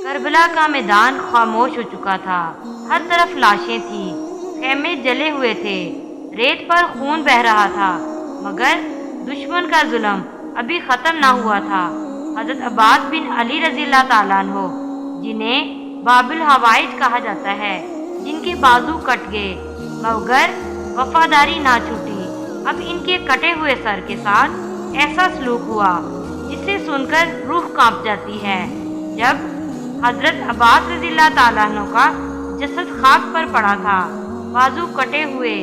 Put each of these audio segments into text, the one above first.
کربلا کا میدان خاموش ہو چکا تھا، ہر طرف لاشیں تھیں، خیمے جلے ہوئے تھے، ریت پر خون بہہ رہا تھا، مگر دشمن کا ظلم ابھی ختم نہ ہوا تھا۔ حضرت عباس بن علی رضی اللہ تعالیٰ عنہ، جنہیں باب الحوائج کہا جاتا ہے، جن کے بازو کٹ گئے مگر وفاداری نہ چھوٹی، اب ان کے کٹے ہوئے سر کے ساتھ ایسا سلوک ہوا جسے سن کر روح کانپ جاتی ہے۔ جب حضرت عباس رضی اللہ تعالیٰ عنہ کا جسد خاک پر پڑا تھا، بازو کٹے ہوئے،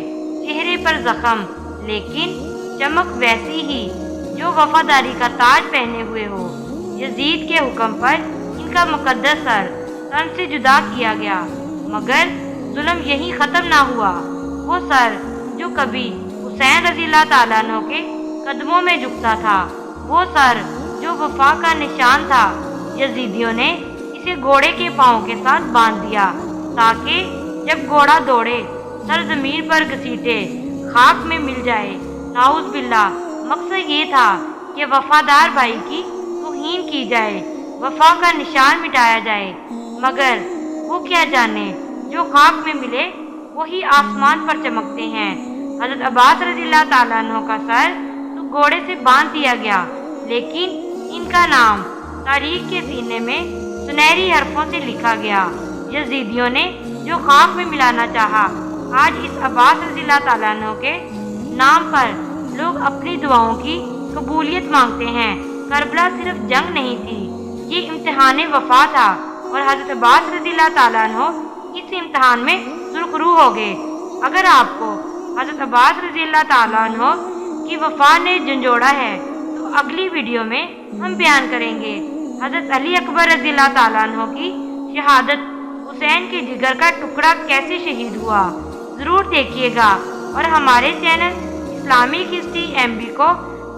چہرے پر زخم، لیکن چمک ویسی ہی جو وفاداری کا تاج پہنے ہوئے ہو، یزید کے حکم پر ان کا مقدس سر تن سے جدا کیا گیا، مگر ظلم یہی ختم نہ ہوا۔ وہ سر جو کبھی حسین رضی اللہ تعالیٰ عنہ کے قدموں میں جھکتا تھا، وہ سر جو وفا کا نشان تھا، یزیدیوں نے اسے گھوڑے کے پاؤں کے ساتھ باندھ دیا تاکہ جب گھوڑا دوڑے سر زمین پر گھسیٹے خاک میں مل جائے۔ نعوذ باللہ، مقصد یہ تھا کہ وفادار بھائی کی توہین کی جائے، وفا کا نشان مٹایا جائے، مگر وہ کیا جانے جو خاک میں ملے وہی آسمان پر چمکتے ہیں۔ حضرت عباس رضی اللہ تعالیٰ عنہ کا سر تو گھوڑے سے باندھ دیا گیا، لیکن ان کا نام تاریخ کے سینے میں سنہری حرفوں سے لکھا گیا۔ یزیدیوں نے جو خاک میں ملانا چاہا، آج اس عباس رضی اللہ تعالیٰ عنہ کے نام پر لوگ اپنی دعاؤں کی قبولیت مانگتے ہیں۔ کربلا صرف جنگ نہیں تھی، یہ امتحان وفا تھا، اور حضرت عباس رضی اللہ تعالیٰ عنہ اس امتحان میں سرخرو ہو گئے۔ اگر آپ کو حضرت عباس رضی اللہ تعالیٰ عنہ کی وفا نے جھنجھوڑا ہے تو اگلی ویڈیو میں ہم بیان کریں گے حضرت علی اکبر رضی اللہ تعالیٰ عنہ کی شہادت، حسین کے جگر کا ٹکڑا کیسے شہید ہوا۔ ضرور دیکھیے گا، اور ہمارے چینل اسلامک ہسٹری MB کو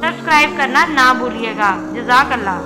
سبسکرائب کرنا نہ بھولیے گا۔ جزاک اللہ۔